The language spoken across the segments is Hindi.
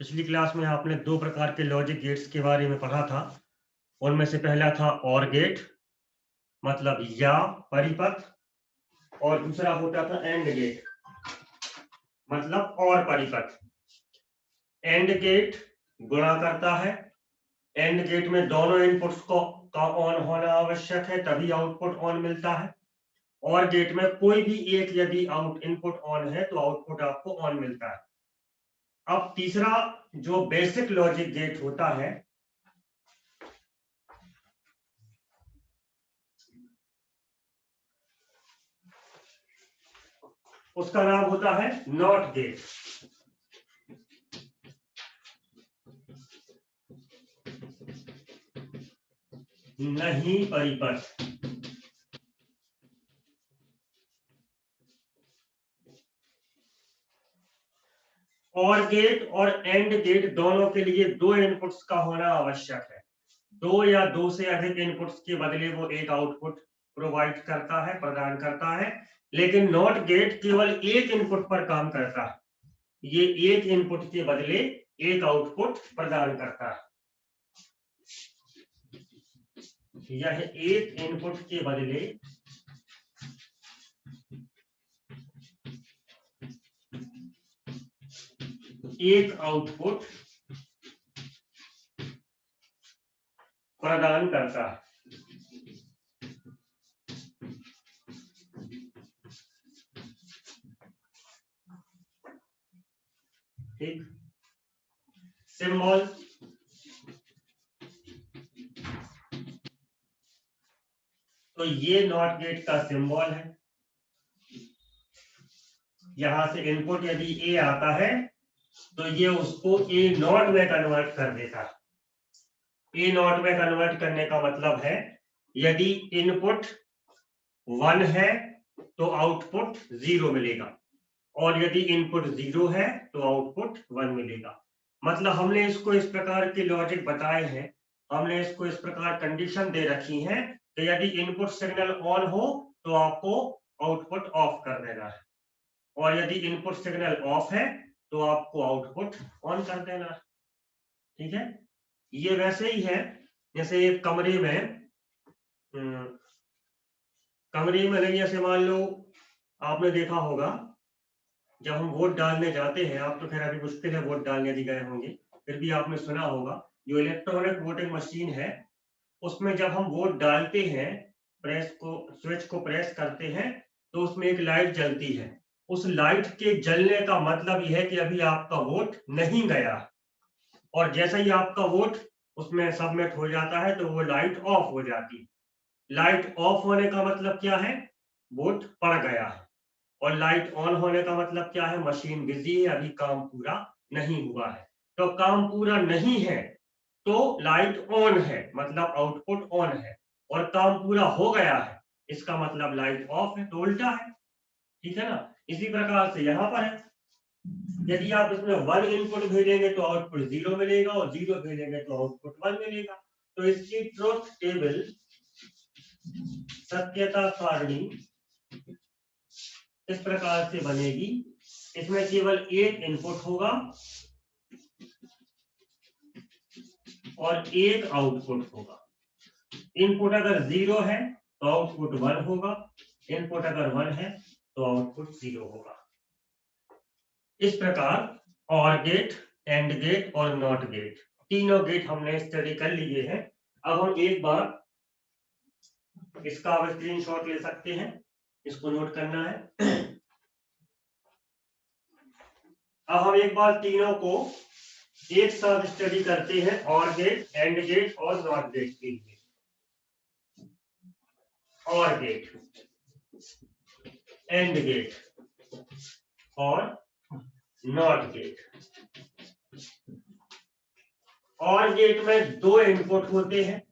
पिछली क्लास में आपने दो प्रकार के लॉजिक गेट्स के बारे में पढ़ा था। उनमें से पहला था और गेट, मतलब या परिपथ, और दूसरा होता था एंड गेट, मतलब और परिपथ। एंड गेट गुणा करता है। एंड गेट में दोनों इनपुट्स का ऑन होना आवश्यक है, तभी आउटपुट ऑन मिलता है। और गेट में कोई भी एक यदि इनपुट ऑन है तो आउटपुट आपको ऑन मिलता है। अब तीसरा जो बेसिक लॉजिक गेट होता है, उसका नाम होता है नॉट गेट। नहीं परिपथ। और गेट और एंड गेट दोनों के लिए दो इनपुट्स का होना आवश्यक है। दो या दो से अधिक इनपुट्स के बदले वो एक आउटपुट प्रोवाइड करता है, प्रदान करता है। लेकिन नॉट गेट केवल एक इनपुट पर काम करता है। ये एक इनपुट के बदले एक आउटपुट प्रदान करता है। यह एक इनपुट के बदले एक आउटपुट प्रदान करता है। ठीक, सिंबल तो ये नॉट गेट का सिंबल है। यहां से इनपुट यदि ए आता है तो ये उसको ए नॉट में कन्वर्ट कर देता है। ए नॉट में कन्वर्ट करने का मतलब है यदि इनपुट 1 है तो आउटपुट 0 मिलेगा, और यदि इनपुट 0 है तो आउटपुट 1 मिलेगा। मतलब हमने इसको इस प्रकार के लॉजिक बताए हैं, हमने इसको इस प्रकार कंडीशन दे रखी है कि यदि इनपुट सिग्नल ऑन हो तो आपको आउटपुट ऑफ कर देना है, और यदि इनपुट सिग्नल ऑफ है तो आपको आउटपुट ऑन कर देना है। ठीक है, ये वैसे ही है जैसे एक कमरे में नहीं, जैसे मान लो आपने देखा होगा जब हम वोट डालने जाते हैं, आप तो खैर अभी मुश्किल है वोट डालने यदि गए होंगे, फिर भी आपने सुना होगा जो इलेक्ट्रॉनिक वोटिंग मशीन है उसमें जब हम वोट डालते हैं, स्विच को प्रेस करते हैं तो उसमें एक लाइट जलती है। उस लाइट के जलने का मतलब यह है कि अभी आपका वोट नहीं गया, और जैसा ही आपका वोट उसमें सबमिट हो जाता है तो वो लाइट ऑफ हो जाती है। लाइट ऑफ होने का मतलब क्या है? वोट पड़ गया है। और लाइट ऑन होने का मतलब क्या है? मशीन बिजी है, अभी काम पूरा नहीं हुआ है। तो काम पूरा नहीं है तो लाइट ऑन है, मतलब आउटपुट ऑन है, और काम पूरा हो गया है इसका मतलब लाइट ऑफ है, तो उल्टा है। ठीक है ना? इसी प्रकार से यहां पर है, यदि आप इसमें 1 इनपुट भेजेंगे तो आउटपुट 0 मिलेगा, और 0 भेजेंगे तो आउटपुट 1 मिलेगा। तो इसकी ट्रुथ टेबल, सत्यता सारणी इस प्रकार से बनेगी, इसमें केवल एक इनपुट होगा और एक आउटपुट होगा। इनपुट अगर 0 है तो आउटपुट 1 होगा, इनपुट अगर 1 है तो आउटपुट 0 होगा। इस प्रकार और गेट, एंड गेट और नॉट गेट, तीनों गेट हमने स्टडी कर लिए हैं। अब हम एक बार इसका स्क्रीनशॉट ले सकते हैं, इसको नोट करना है। अब हम एक बार तीनों को एक साथ स्टडी करते हैं, और गेट, एंड गेट और नॉट गेट के लिए। और गेट, एंड गेट और नॉट गेट। और गेट में दो इनपुट होते हैं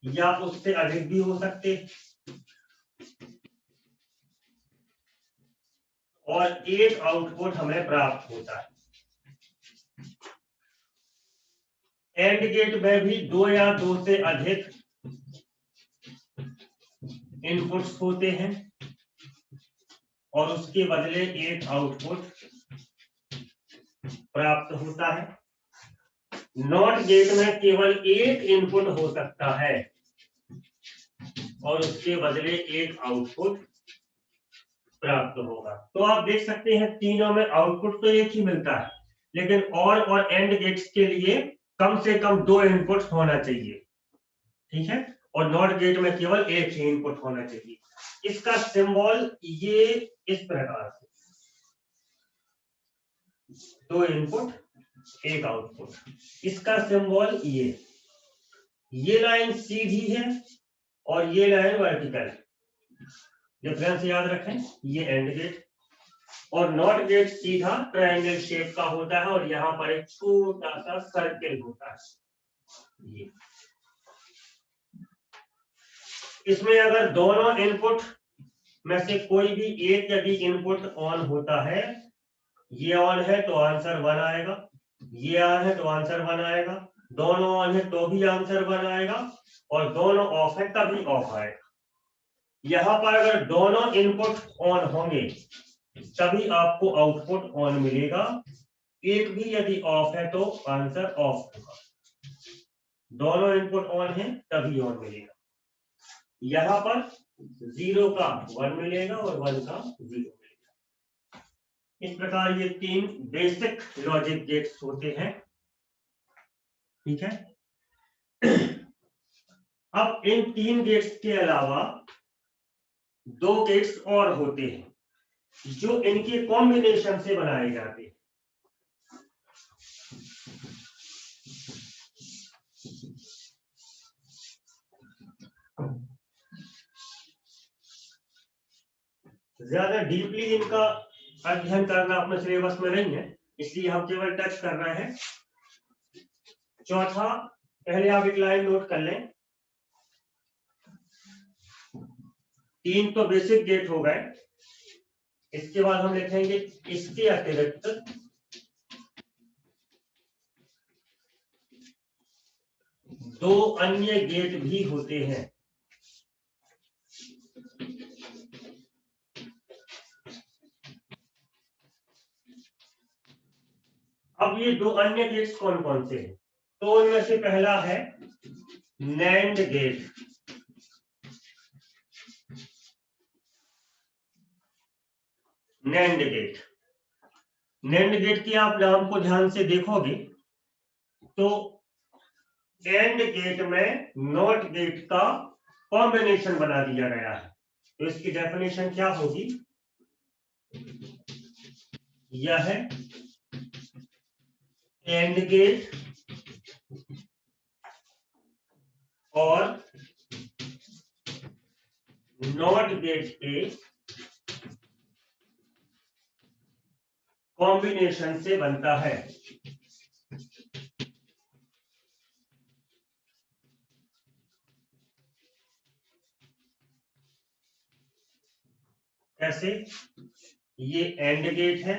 या उससे अधिक भी हो सकते हैं, और एक आउटपुट हमें प्राप्त होता है। एंड गेट में भी दो या दो से अधिक इनपुट्स होते हैं और उसके बदले एक आउटपुट प्राप्त होता है। नॉट गेट में केवल एक इनपुट हो सकता है और उसके बदले एक आउटपुट प्राप्त होगा। तो आप देख सकते हैं तीनों में आउटपुट तो एक ही मिलता है, लेकिन और एंड गेट्स के लिए कम से कम 2 इनपुट होना चाहिए, ठीक है, और नॉट गेट में केवल एक ही इनपुट होना चाहिए। इसका सिंबल ये इस प्रकार से, 2 इनपुट एक आउटपुट। इसका सिंबल ये लाइन सीधी है और ये लाइन वर्टिकल। डिफरेंस याद रखें, ये एंड गेट और नॉट गेट सीधा ट्रायंगल शेप का होता है और यहां पर एक छोटा सा सर्किल होता है। ये इसमें अगर दोनों इनपुट में से कोई भी एक यदि इनपुट ऑन होता है, ये ऑन है तो आंसर 1 आएगा, ये ऑन है तो आंसर 1 आएगा, दोनों ऑन है तो भी आंसर 1 आएगा और दोनों ऑफ है तभी ऑफ आएगा। यहां पर अगर दोनों इनपुट ऑन होंगे तभी आपको आउटपुट ऑन मिलेगा, एक भी यदि ऑफ है तो आंसर ऑफ होगा। दोनों इनपुट ऑन है तभी ऑन मिलेगा। यहां पर 0 का 1 मिलेगा और 1 का 0 मिलेगा। इस प्रकार ये 3 बेसिक लॉजिक गेट्स होते हैं, ठीक है। अब इन 3 गेट्स के अलावा 2 गेट्स और होते हैं जो इनके कॉम्बिनेशन से बनाए जाते हैं। ज्यादा डीपली इनका अध्ययन करना अपने सिलेबस में नहीं है, इसलिए हम केवल टच कर रहे हैं। चौथा, पहले आप एक लाइन नोट कर लें। 3 तो बेसिक गेट हो गए, इसके बाद हम लिखेंगे इसके अतिरिक्त 2 अन्य गेट भी होते हैं। अब ये 2 अन्य गेट्स कौन कौन से हैं? तो उनमें से पहला है NAND gate. NAND gate, NAND gate के आप नाम को ध्यान से देखोगे तो एंड गेट में नॉट गेट का कॉम्बिनेशन बना दिया गया है। तो इसकी डेफिनेशन क्या होगी? यह है एंड गेट और नॉट गेट के कॉम्बिनेशन से बनता है। कैसे? ये एंड गेट है,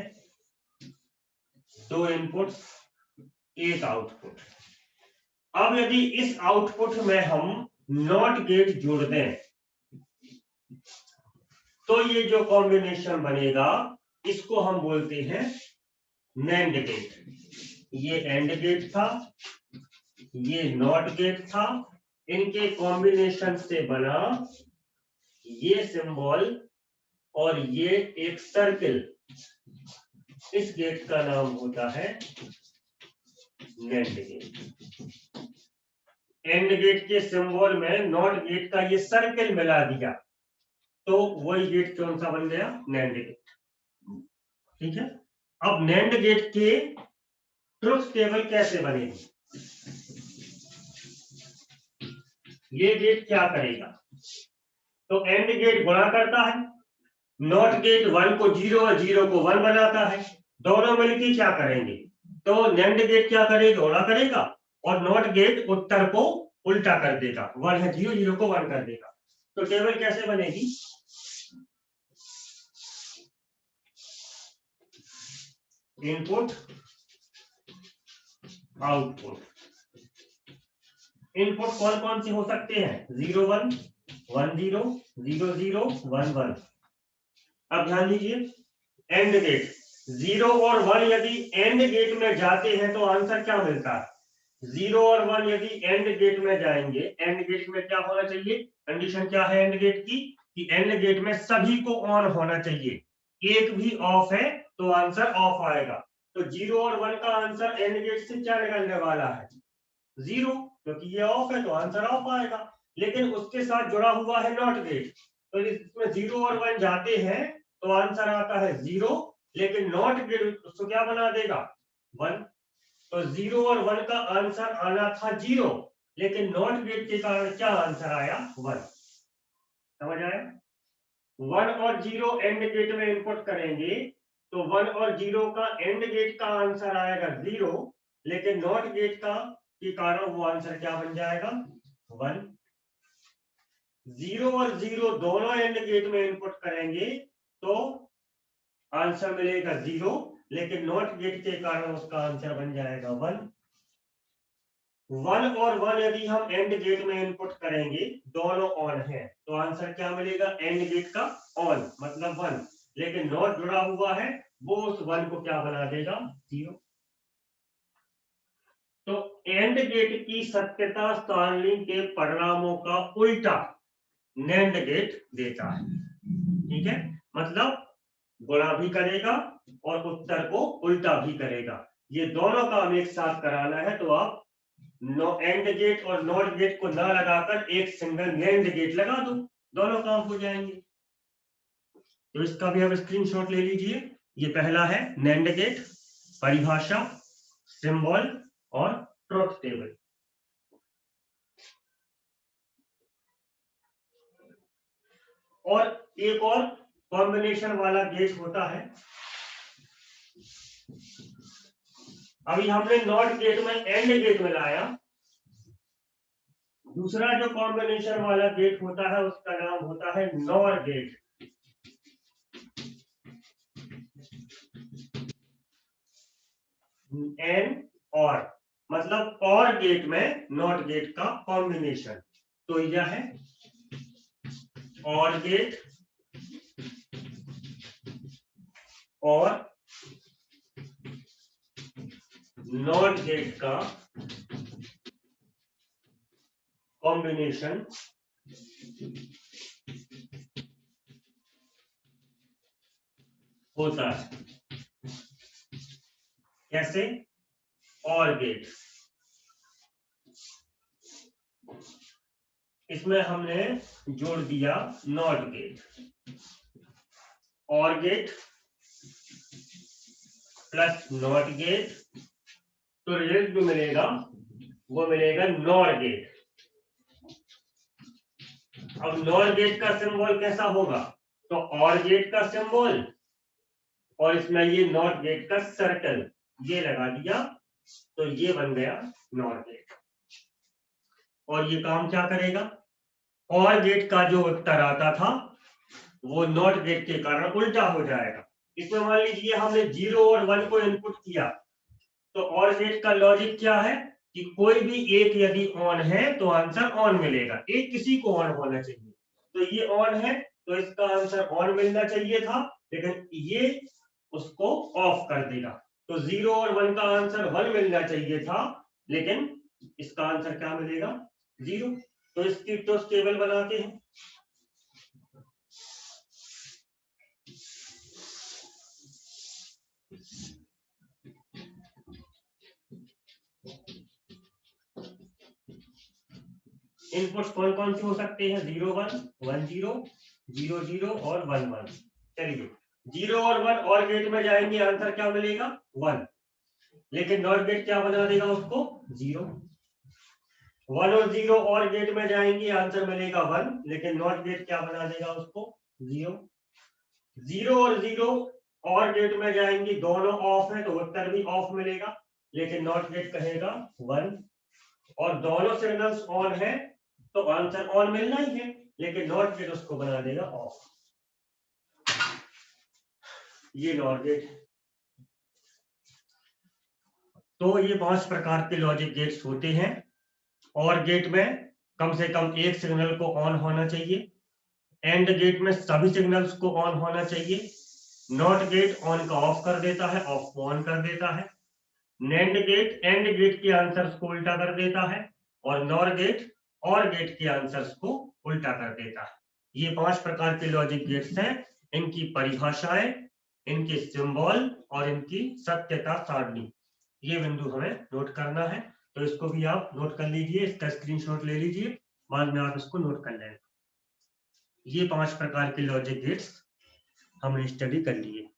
2 इनपुट एक आउटपुट। अब यदि इस आउटपुट में हम नॉट गेट जोड़ दें तो ये जो कॉम्बिनेशन बनेगा इसको हम बोलते हैं नैंड गेट। ये एंड गेट था, ये नॉट गेट था, इनके कॉम्बिनेशन से बना ये सिंबल और ये एक सर्किल, इस गेट का नाम होता है नैंड गेट। एंड गेट के सिंबल में नॉट गेट का ये सर्किल मिला दिया तो वही गेट कौन सा बन गया? नैंड गेट, ठीक है। अब नैंड गेट के ट्रुथ टेबल कैसे बनेगी? ये गेट क्या करेगा? तो एंड गेट गुणा करता है, नॉट गेट 1 को 0 और 0 को 1 बनाता है, दोनों मिलकर क्या करेंगे? तो नैंड गेट क्या करेगा? गुणा करेगा और नॉट गेट उत्तर को उल्टा कर देगा, 1 है 0, 0 को 1 कर देगा। तो टेबल कैसे बनेगी? Input output. इनपुट कौन कौन से हो सकते हैं? 0 1 1 0 0 0 1 1। अब ध्यान दीजिए, एंड गेट 0 और 1 यदि एंड गेट में जाते हैं तो आंसर क्या मिलता है? 0 और 1 यदि एंड गेट में जाएंगे, एंड गेट में क्या होना चाहिए, कंडीशन क्या है एंड गेट की, कि एंड गेट में सभी को ऑन होना चाहिए, एक भी ऑफ है तो आंसर ऑफ आएगा। तो 0 और 1 का आंसर एंड गेट से क्या निकलने वाला है, 0, क्योंकि ये ऑफ है तो आंसर ऑफ आएगा। लेकिन उसके साथ जुड़ा हुआ है नॉट गेट, तो इसमें 0 और 1 जाते हैं तो आंसर आता है 0, लेकिन नॉट गेट उसको क्या बना देगा, 1। तो 0 और 1 का आंसर आना था 0, लेकिन नॉट गेट के कारण क्या आंसर आया, 1। समझ आया? 1 और 0 एंड गेट में इनपुट करेंगे तो 1 और 0 का एंड गेट का आंसर आएगा 0, लेकिन नॉट गेट का के कारण वो आंसर क्या बन जाएगा, 1। 0 और 0 दोनों एंड गेट में इनपुट करेंगे तो आंसर मिलेगा 0, लेकिन नॉट गेट के कारण उसका आंसर बन जाएगा 1। 1 और 1 यदि हम एंड गेट में इनपुट करेंगे, दोनों ऑन है तो आंसर क्या मिलेगा, एंड गेट का ऑन मतलब 1, लेकिन नॉट जुड़ा हुआ है वो उस 1 को क्या बना देगा, 0। तो एंड गेट की सत्यता सारणी के परिणामों का उल्टा नैंड गेट देता है। ठीक है, मतलब गुणा भी करेगा और उत्तर को उल्टा भी करेगा। ये दोनों काम एक साथ कराना है तो आप एंड गेट और नॉट गेट को ना लगाकर एक सिंगल नैंड गेट लगा दो, दोनों काम हो जाएंगे। तो इसका भी आप स्क्रीनशॉट ले लीजिए। ये पहला है नैंड गेट, परिभाषा, सिंबल और ट्रुथ टेबल। और एक और कॉम्बिनेशन वाला गेट होता है, अभी हमने नॉट गेट में एंड गेट में लाया। दूसरा जो कॉम्बिनेशन वाला गेट होता है उसका नाम होता है नॉर गेट। एंड और मतलब और गेट में नॉट गेट का कॉम्बिनेशन। तो यह है और गेट और नॉट गेट का कॉम्बिनेशन होता है। कैसे, और गेट, इसमें हमने जोड़ दिया नॉट गेट, और गेट प्लस नॉट गेट, तो रिजल्ट जो मिलेगा वो मिलेगा नॉर गेट। अब नॉर गेट का सिंबल कैसा होगा, तो और गेट का सिंबल और इसमें ये नॉट गेट का सर्कल ये लगा दिया, तो ये बन गया नॉर गेट। और ये काम क्या करेगा, और गेट का जो उत्तर आता था वो नॉट गेट के कारण उल्टा हो जाएगा। इसमें मान लीजिए हमने 0 और 1 को इनपुट किया, तो और गेट का लॉजिक क्या है कि कोई भी एक यदि ऑन है तो आंसर ऑन मिलेगा, एक किसी को ऑन होना चाहिए। तो ये ऑन है तो इसका आंसर ऑन मिलना चाहिए था, लेकिन ये उसको ऑफ कर देगा। तो 0 और 1 का आंसर 1 मिलना चाहिए था, लेकिन इसका आंसर क्या मिलेगा, 0। तो इसकी ट्रुथ टेबल बनाते हैं। इनपुट्स कौन कौन से हो सकते हैं, 0 1 1 0 0 0 और 1 1। चलिए 0 और 1 और गेट में जाएंगे, आंसर क्या मिलेगा, 1, लेकिन नॉट गेट क्या बना देगा उसको, 0। 1 और 0 और गेट में जाएंगे, आंसर मिलेगा 1, लेकिन नॉट गेट क्या बना देगा उसको, 0। 0 और 0 और गेट में जाएंगे, दोनों ऑफ है तो उत्तर भी ऑफ मिलेगा, लेकिन नॉट गेट कहेगा 1। और दोनों सिग्नल्स ऑन है तो आंसर ऑन मिलना ही है, लेकिन नॉट गेट उसको बना देगा ऑफ। ये नॉट गेट। तो ये 5 प्रकार के लॉजिक गेट्स होते हैं। और गेट में कम से कम एक सिग्नल को ऑन होना चाहिए, एंड गेट में सभी सिग्नल्स को ऑन होना चाहिए, नॉट गेट ऑन का ऑफ कर देता है, ऑफ को ऑन कर देता है। नैंड गेट एंड गेट के आंसर्स को उल्टा कर देता है और नॉर गेट और गेट के आंसर्स को उल्टा कर देता है। ये 5 प्रकार के लॉजिक गेट्स हैं। इनकी परिभाषाएं, इनके सिंबल और इनकी सत्यता सारणी, ये बिंदु हमें नोट करना है। तो इसको भी आप नोट कर लीजिए, इसका स्क्रीनशॉट ले लीजिए, बाद में आप इसको नोट कर लेंगे। ये 5 प्रकार के लॉजिक गेट्स हमने स्टडी कर लिए।